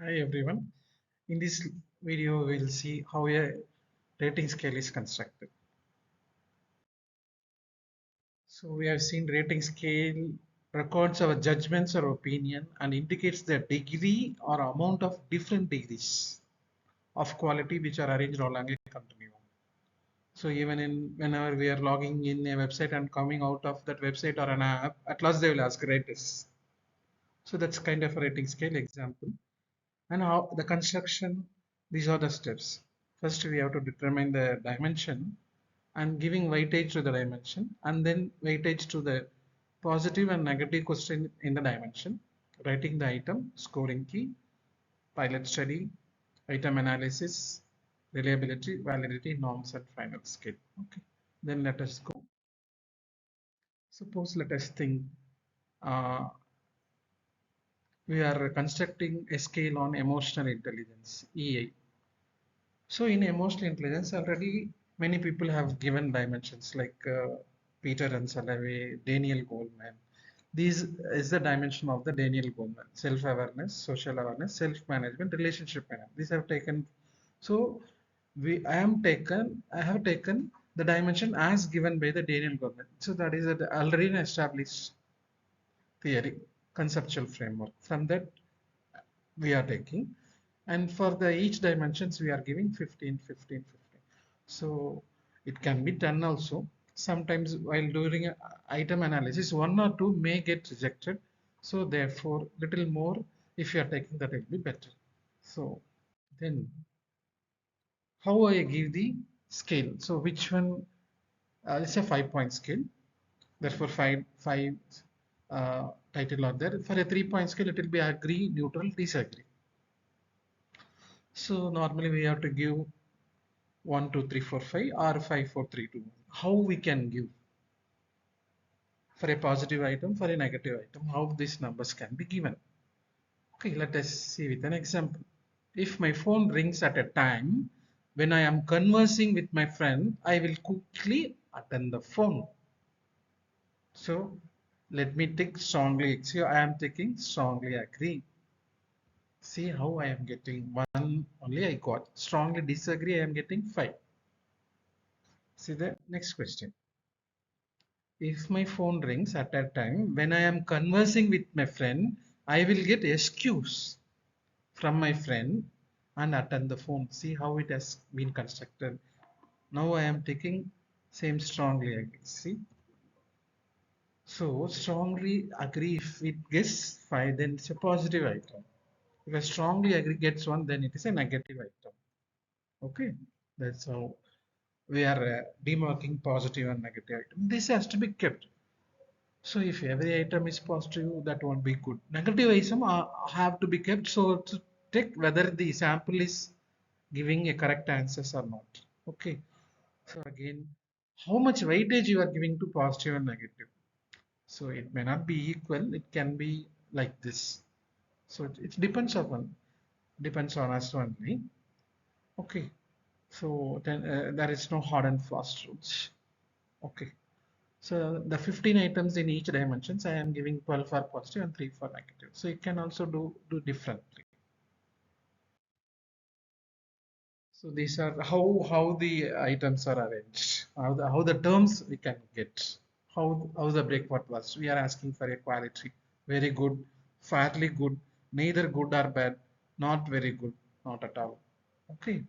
Hi everyone. In this video, we'll see how a rating scale is constructed. So we have seen rating scale records our judgments or opinion and indicates the degree or amount of different degrees of quality which are arranged along a continuum. So even in whenever we are logging in a website and coming out of that website or an app, at last they will ask rate us. So that's kind of a rating scale example. And how the construction, these are the steps. First we have to determine the dimension and giving weightage to the dimension, and then weightage to the positive and negative question in the dimension, writing the item, scoring key, pilot study, item analysis, reliability, validity, norms, and final scale. Okay, then let us go. Suppose let us think uh, we are constructing a scale on emotional intelligence, EI. So in emotional intelligence, already many people have given dimensions like Peter and Salovey, Daniel Goleman. These is the dimension of the Daniel Goleman: self-awareness, social awareness, self-management, relationship management. These have taken. So I have taken the dimension as given by the Daniel Goleman. So that is already an established theory, conceptual framework. From that we are taking, and for the each dimensions we are giving 15, 15, 15. So it can be done also. Sometimes while doing a item analysis, one or two may get rejected, so therefore little more if you are taking, that will be better. So then how I give the scale? So which one? It's a 5-point scale, therefore five title are there. For a 3-point scale it will be agree, neutral, disagree. So normally we have to give 1, 2, 3, 4, 5 or 5, 4, 3, 2. How we can give for a positive item, for a negative item, how these numbers can be given. Okay, let us see with an example. If my phone rings at a time when I am conversing with my friend, I will quickly attend the phone. So let me take strongly. See, I am taking strongly agree. See how I am getting one only I got. Strongly disagree, I am getting 5. See the next question. If my phone rings at that time when I am conversing with my friend, I will get excuse from my friend and attend the phone. See how it has been constructed. Now I am taking same strongly agree. See, so strongly agree, if it gets 5, then it's a positive item. If I strongly agree gets 1, then it is a negative item. Okay, that's how we are demarking positive and negative item. This has to be kept. So if every item is positive, that won't be good. Negative item have to be kept. So to check whether the sample is giving a correct answers or not. Okay. So again, how much weightage you are giving to positive and negative. So it may not be equal. It can be like this. So it depends on us only. Okay. So then there is no hard and fast rules. Okay. So the 15 items in each dimensions, I am giving 12 for positive and 3 for negative. So you can also do differently. So these are how the items are arranged, how the terms we can get, how the breakpoint was. We are asking for a quality, very good, fairly good, neither good or bad, not very good, not at all. Okay.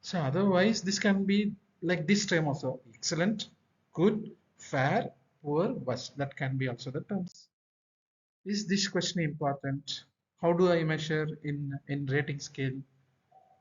So otherwise, this can be like this term also: excellent, good, fair, poor, worst. That can be also the terms. Is this question important? How do I measure in rating scale?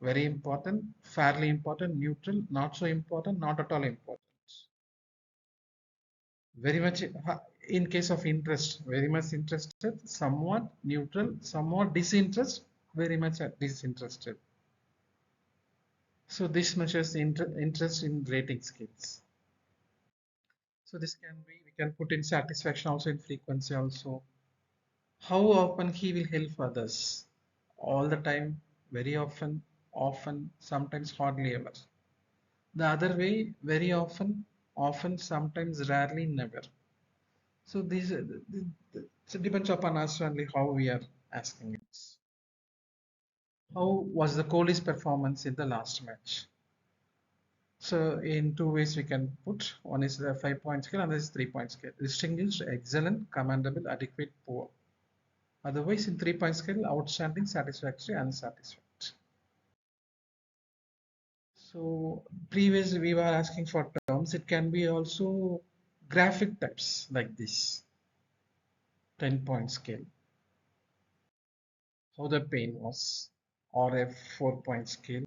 Very important, fairly important, neutral, not so important, not at all important. Very much in case of interest, very much interested, somewhat neutral, somewhat disinterested, very much disinterested. So this measures interest in rating scales. So this can be, we can put in satisfaction also, in frequency also. How often he will help others? All the time, very often, often, sometimes hardly ever. The other way, very often, often, sometimes, rarely, never. So these so it depends upon us only how we are asking it. how was the Kohli's performance in the last match. So in two ways we can put, one is the 5-point scale and this is 3-point scale. Distinguished, excellent, commendable, adequate, poor. Otherwise in 3-point scale, outstanding, satisfactory, unsatisfactory. So previously we were asking for terms. It can be also graphic types like this. 10-point scale. How the pain was, or a 4-point scale,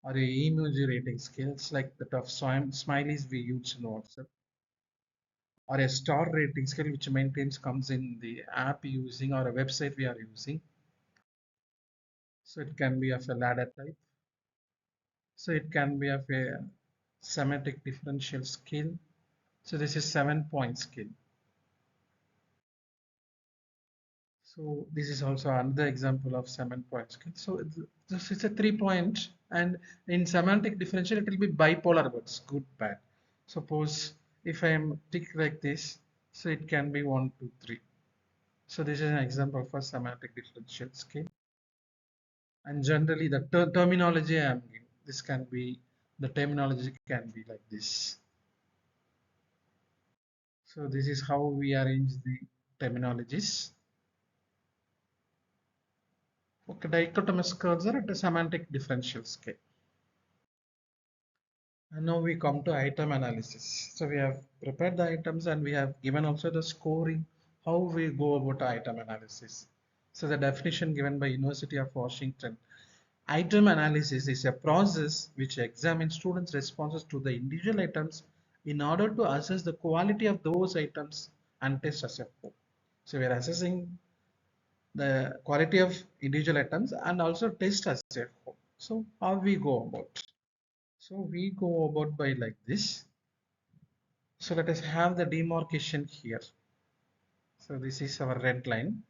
or a emoji rating scales like the tough smileys we use in WhatsApp, or a star rating scale which maintains comes in the app using or a website we are using. So it can be of a ladder type. So it can be of a semantic differential scale. So this is 7-point scale. So this is also another example of 7-point scale. So this is a 3-point, and in semantic differential it will be bipolar words, good, bad. Suppose if I am tick like this, so it can be 1, 2, 3. So this is an example for semantic differential scale. And generally the terminology I am giving, this can be, the terminology can be like this. So this is how we arrange the terminologies. Okay, dichotomous curves are at a semantic differential scale. And now we come to item analysis. So we have prepared the items and we have given also the scoring, how we go about item analysis. So the definition given by University of Washington. Item analysis is a process which examines students' responses to the individual items in order to assess the quality of those items and test as a whole. So we are assessing the quality of individual items and also test as a whole. So how we go about? So we go about by like this. So let us have the demarcation here. So this is our red line.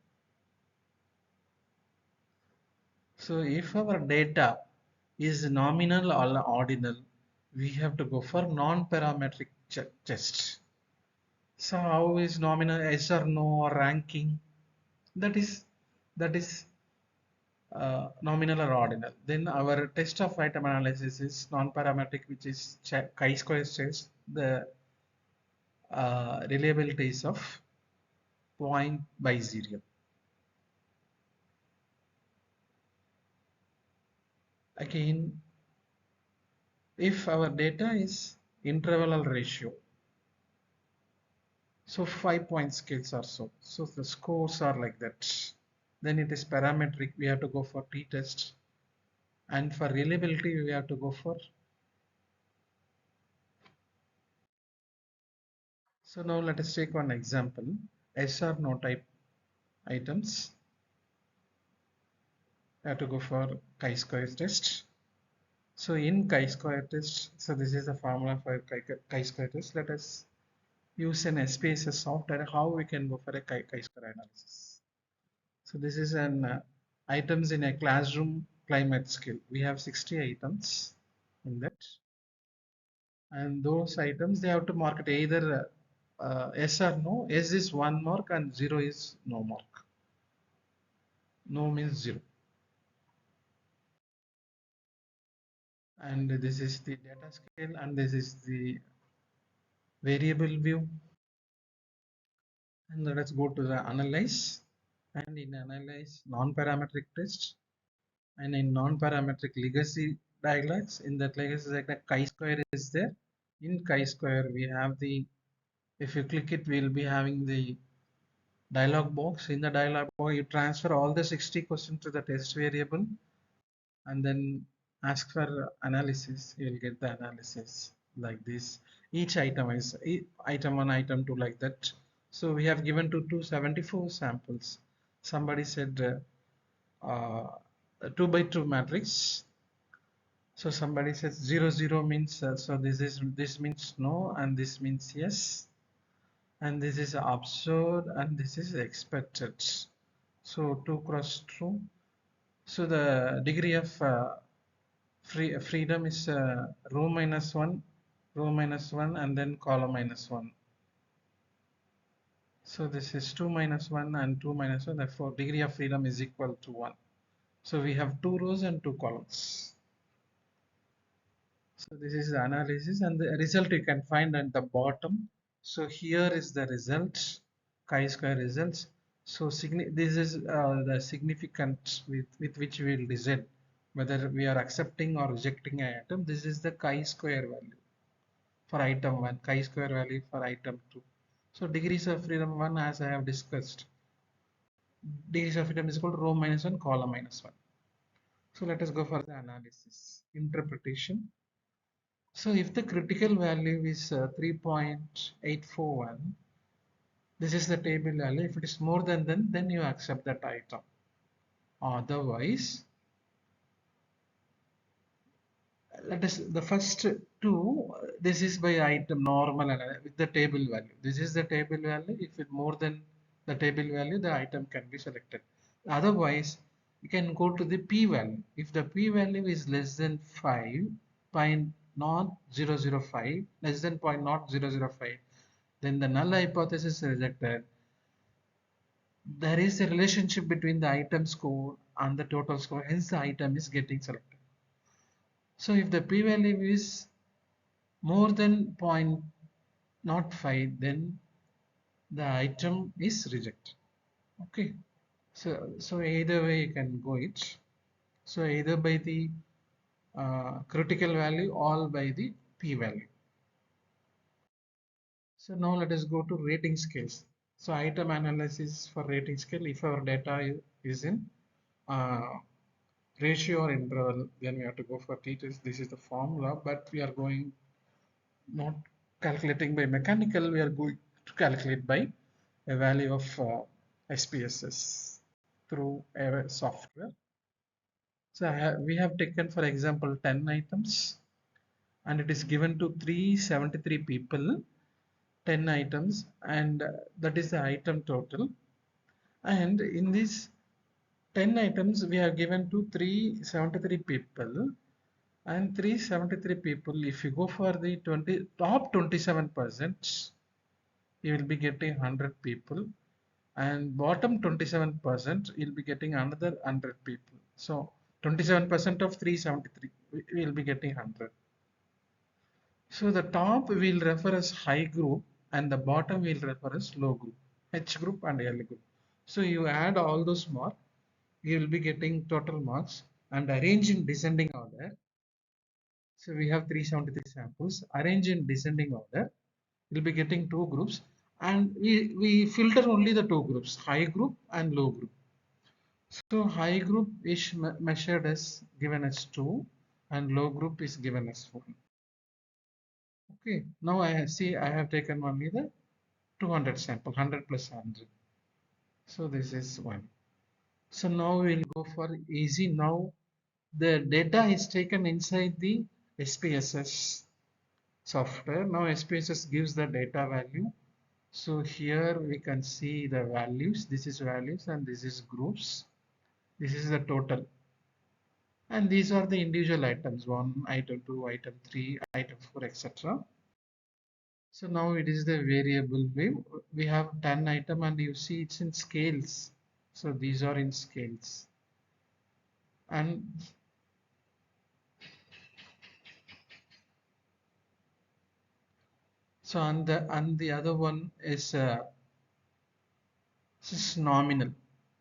So if our data is nominal or ordinal, we have to go for non-parametric test. So how is nominal, yes or no, or ranking? That is nominal or ordinal. Then our test of item analysis is non-parametric, which is chi-square test. The reliability is of point by zero. Again, if our data is interval ratio, so 5-point scales or so the scores are like that, then it is parametric, we have to go for t-test, and for reliability we have to go for. So now let us take one example, yes or no type items. We have to go for chi-square test. So in chi-square test, so this is the formula for chi-square test. Let us use an SPSS software, how we can go for a chi-square analysis. So this is an items in a classroom climate scale. We have 60 items in that, and those items they have to mark it either yes or no. Yes is 1 mark and 0 is no mark. No means 0. And this is the data scale, and this is the variable view. And let us go to the analyze, and in analyze non-parametric test, and in non-parametric legacy dialogues, in that legacy like the chi-square is there. In chi-square we have the, if you click it, we'll be having the dialog box. In the dialog box you transfer all the 60 questions to the test variable and then ask for analysis. You will get the analysis like this. Each item is item 1, item 2, like that. So we have given to 274 samples. Somebody said 2 by 2 matrix. So somebody says 0 0 means so this means no, and this means yes, and this is observed, and this is expected. So 2 cross true. So the degree of freedom is row minus 1, row minus 1, and then column minus 1. So this is 2 minus 1 and 2 minus 1. Therefore, degree of freedom is equal to 1. So we have two rows and two columns. So this is the analysis, and the result you can find at the bottom. So here is the result, chi-square results. So this is the significance with which we will decide whether we are accepting or rejecting an item. This is the chi-square value for item 1, chi-square value for item 2. So degrees of freedom 1, as I have discussed, degrees of freedom is equal to row minus 1, column minus 1. So let us go for the analysis, interpretation. So if the critical value is 3.841, this is the table value. If it is more than then you accept that item. Otherwise, let us the first two. This is by item normal and with the table value. This is the table value. If it more than the table value, the item can be selected. Otherwise, you can go to the p value. If the p value is less than 5, 0.005, less than 0.005, then the null hypothesis is rejected. There is a relationship between the item score and the total score, hence the item is getting selected. So if the p-value is more than 0.05, then the item is rejected. Okay, so either way you can go it. So either by the critical value or by the p-value. So now let us go to rating scales. So item analysis for rating scale. If our data is in uh, ratio or interval, then we have to go for t-test. This is the formula, but we are going not calculating by mechanical, we are going to calculate by a value of SPSS through a software. So we have taken, for example, 10 items, and it is given to 373 people, 10 items, and that is the item total. And in these 10 items, we have given to 373 people, and 373 people, if you go for the top 27%, you will be getting 100 people, and bottom 27% you'll be getting another 100 people. So 27% of 373 we will be getting 100. So the top will refer as high group and the bottom will refer as low group, H group and L group. So you add all those marks, you will be getting total marks, and arrange in descending order. So we have 373 samples. Arrange in descending order. We'll be getting two groups, and we filter only the two groups, high group and low group. So high group is measured as given as 2 and low group is given as 1. Okay, now I have taken only the 200 sample, 100 plus 100. So this is 1. So now we'll go for easy. Now the data is taken inside the SPSS software. Now SPSS gives the data value. So here we can see the values. This is values and this is groups. This is the total. And these are the individual items, 1, item 2, item 3, item 4, etc. So now it is the variable way. We have 10 item and you see it's in scales. So these are in scales. And so and the other one is this is nominal.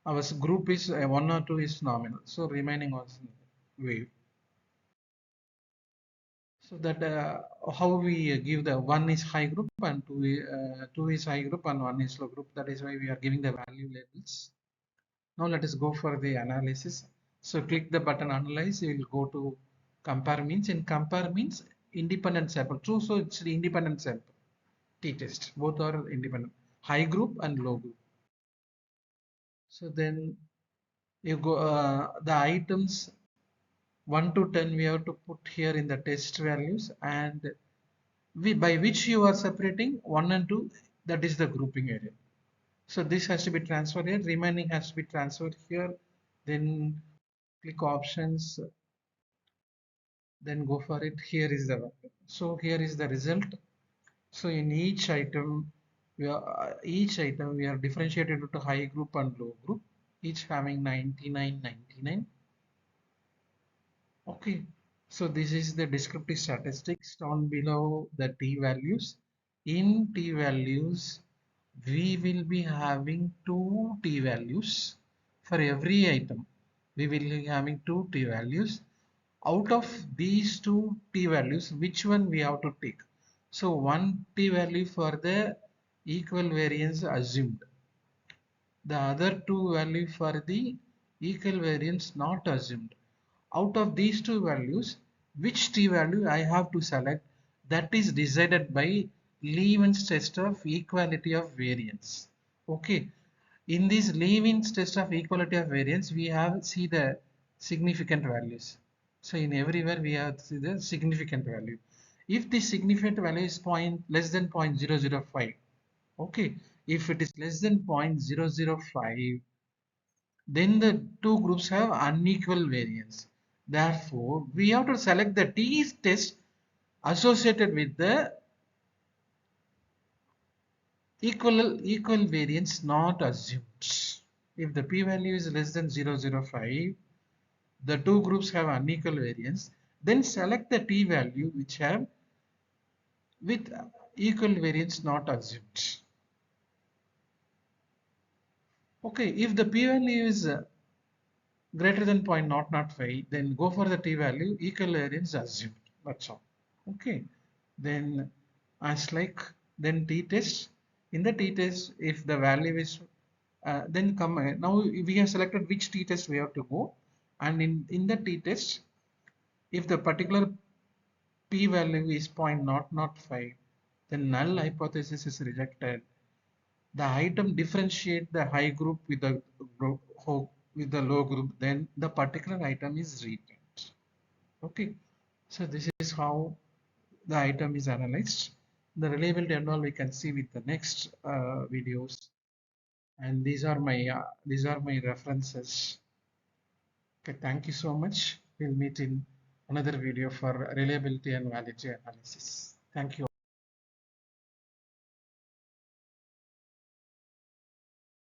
Our group is 1 or 2 is nominal. So remaining was wave. So that how we give the 1 is high group and 2 is high group and 1 is low group. That is why we are giving the value labels. Now let us go for the analysis. So click the button analyze. You will go to compare means. In compare means independent sample. True. So it's the independent sample. T-test. Both are independent. High group and low group. So then you go the items 1 to 10 we have to put here in the test values, and by which you are separating 1 and 2, that is the grouping area. So this has to be transferred here, remaining has to be transferred here, then click options, then go for it. Here is the so here is the result. So in each item we are differentiated into high group and low group, each having 99, 99. Okay, so this is the descriptive statistics down below the t values. In t values, we will be having two t values for every item. We will be having two t values. Out of these two t values, which one we have to take? So one t value for the equal variance assumed, the other two value for the equal variance not assumed. Out of these two values, which t value I have to select, that is decided by Lewin's test of equality of variance. Okay, in this Lewin's test of equality of variance, we have see the significant values. So in everywhere we have see the significant value. If the significant value is less than 0.005, okay, if it is less than 0.005, then the two groups have unequal variance. Therefore, we have to select the t test associated with the equal variance not assumed. If the p-value is less than 0.005, the two groups have unequal variance, then select the t-value which have with equal variance not assumed. Okay, if the p-value is greater than 0.005, then go for the t-value, equal variance assumed. That's all. Okay. Then as like then t-test. In the t-test, if the value is then come now we have selected which t-test we have to go, and in the t-test, if the particular p-value is 0.005, then null hypothesis is rejected. The item differentiate the high group with the low group, then the particular item is retained. Okay, so this is how the item is analyzed. The reliability and all we can see with the next videos, and these are my references. Okay, thank you so much. We'll meet in another video for reliability and validity analysis. Thank you.